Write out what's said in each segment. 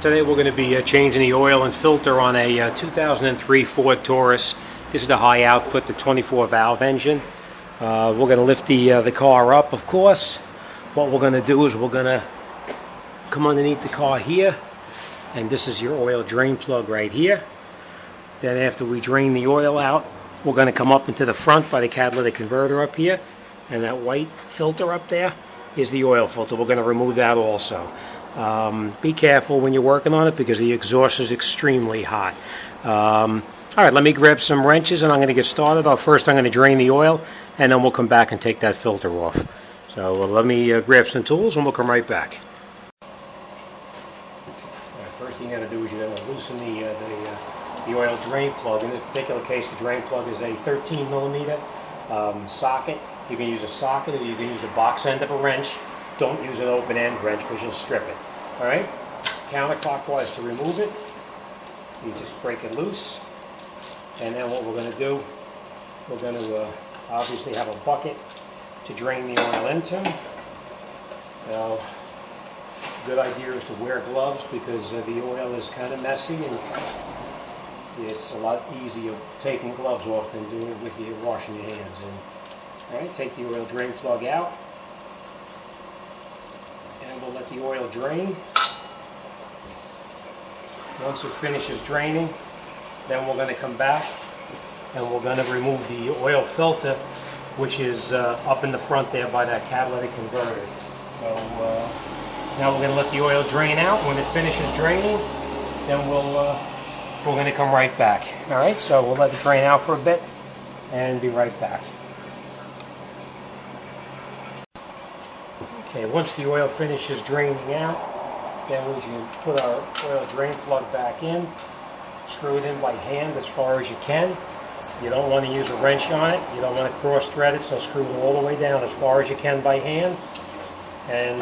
Today we're going to be changing the oil and filter on a 2003 Ford Taurus. This is the high output, the 24 valve engine. We're going to lift the car up, of course. What we're going to do is we're going to come underneath the car here, and this is your oil drain plug right here. Then after we drain the oil out, we're going to come up into the front by the catalytic converter up here, and that white filter up there is the oil filter. We're going to remove that also. Be careful when you're working on it because the exhaust is extremely hot. Alright, let me grab some wrenches and I'm going to get started. First I'm going to drain the oil and then we'll come back and take that filter off. So let me grab some tools and we'll come right back. First thing you're going to do is you're going to loosen the oil drain plug. In this particular case, the drain plug is a 13 millimeter socket. You can use a socket or you can use a box end of a wrench. Don't use an open end wrench because you'll strip it. Alright? Counterclockwise to remove it. You just break it loose. And then what we're going to do, we're going to obviously have a bucket to drain the oil into. Now, good idea is to wear gloves because the oil is kind of messy and it's a lot easier taking gloves off than doing it with washing your hands. Alright, take the oil drain plug out. And we'll let the oil drain. Once it finishes draining, then we're going to come back and we're going to remove the oil filter, which is up in the front there by that catalytic converter. So now we're going to let the oil drain out. When it finishes draining, then we're going to come right back. All right, so we'll let it drain out for a bit and be right back. Okay, once the oil finishes draining out, then we can put our oil drain plug back in, screw it in by hand as far as you can. You don't want to use a wrench on it, you don't want to cross thread it, so screw it all the way down as far as you can by hand. And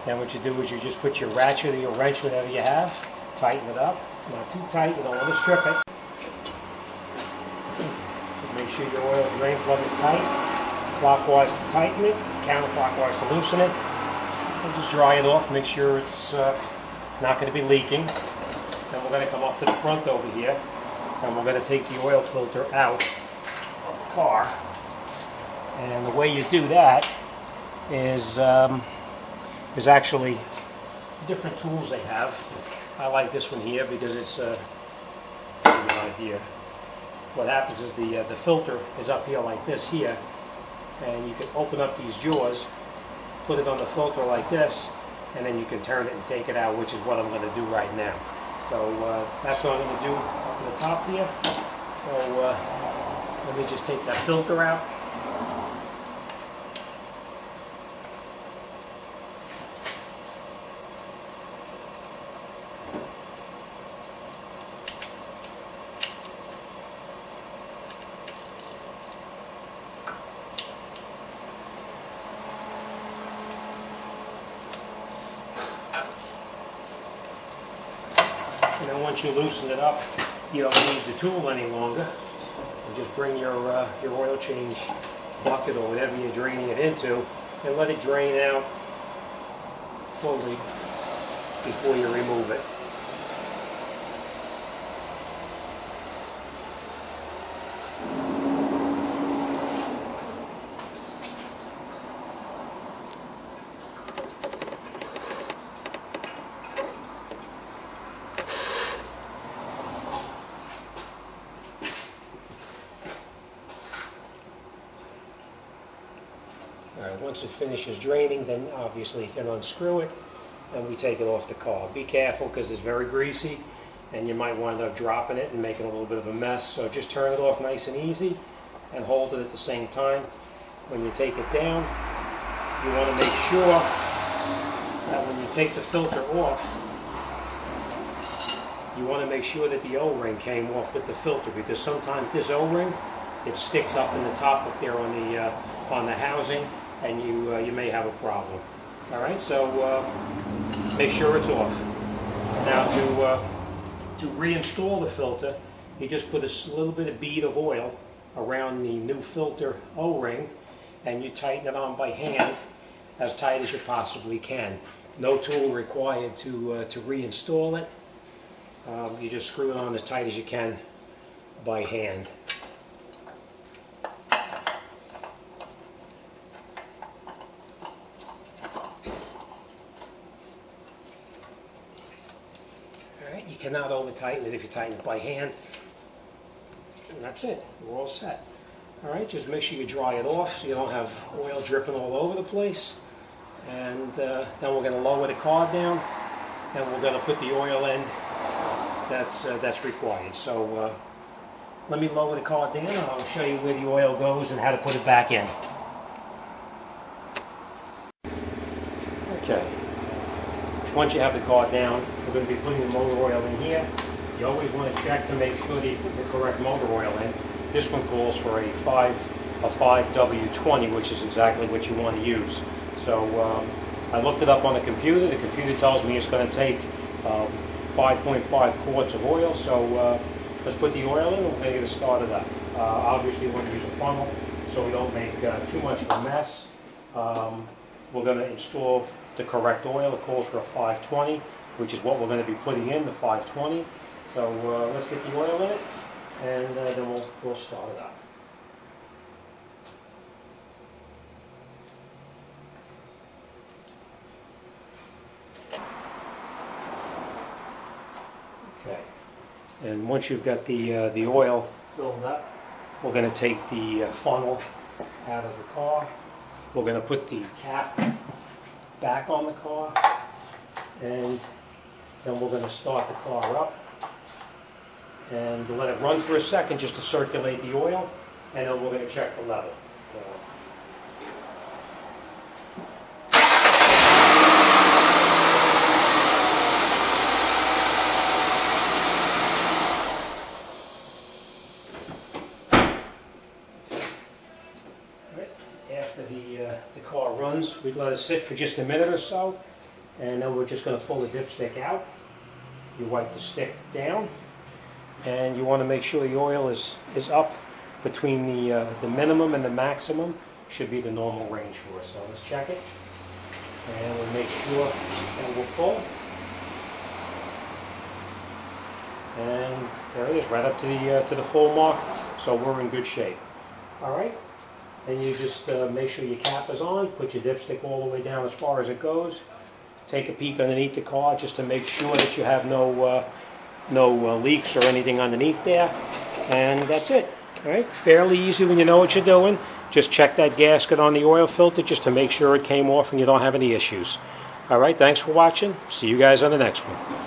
then what you do is you just put your ratchet or your wrench, whatever you have, tighten it up. Not too tight, you don't want to strip it. Just make sure your oil drain plug is tight. Clockwise to tighten it, counterclockwise to loosen it. And just dry it off, make sure it's not going to be leaking. Then we're going to come up to the front over here and we're going to take the oil filter out of the car. And the way you do that is there's actually different tools they have. I like this one here because it's a good idea. What happens is the filter is up here like this here, and you can open up these jaws, put it on the filter like this, and then you can turn it and take it out, which is what I'm going to do right now. So that's what I'm going to do up at the top here. So let me just take that filter out. And then once you loosen it up, you don't need the tool any longer. You just bring your oil change bucket or whatever you're draining it into and let it drain out fully before you remove it. Once it finishes draining, then obviously you can unscrew it and we take it off the car. Be careful because it's very greasy and you might wind up dropping it and making a little bit of a mess. So just turn it off nice and easy and hold it at the same time. When you take it down, you want to make sure that when you take the filter off, you want to make sure that the O-ring came off with the filter, because sometimes this O-ring, it sticks up in the top up there on the housing, and you may have a problem. All right, so make sure it's off. Now to reinstall the filter, you just put a little bit of bead of oil around the new filter O-ring, and you tighten it on by hand as tight as you possibly can. No tool required to reinstall it. You just screw it on as tight as you can by hand. Alright, you cannot over tighten it if you tighten it by hand. And that's it, we're all set. Alright, just make sure you dry it off so you don't have oil dripping all over the place. And then we're going to lower the car down, and we're going to put the oil in that's required. So let me lower the car down, and I'll show you where the oil goes and how to put it back in. Okay. Once you have the car down, we're going to be putting the motor oil in here. You always want to check to make sure that you put the correct motor oil in. This one calls for a 5W20, which is exactly what you want to use. So I looked it up on the computer. The computer tells me it's going to take 5.5 quarts of oil. So let's put the oil in and we'll get it started up. Obviously we want to use a funnel so we don't make too much of a mess. We're going to install the correct oil. It calls for a 520, which is what we're going to be putting in, the 520. So let's get the oil in it, and then we'll start it up. Okay, and once you've got the oil filled up, we're going to take the funnel out of the car. We're going to put the cap back on the car, and then we're going to start the car up and let it run for a second just to circulate the oil, and then we're going to check the level. After the car runs, we let it sit for just a minute or so, and then we're just going to pull the dipstick out. You wipe the stick down, and you want to make sure the oil is up between the minimum and the maximum. Should be the normal range for us. So let's check it, and we'll make sure that we're full. And there it is, right up to the full mark. So we're in good shape. All right. Then you just make sure your cap is on. Put your dipstick all the way down as far as it goes. Take a peek underneath the car just to make sure that you have no leaks or anything underneath there. And that's it. All right, fairly easy when you know what you're doing. Just check that gasket on the oil filter just to make sure it came off and you don't have any issues. All right, thanks for watching. See you guys on the next one.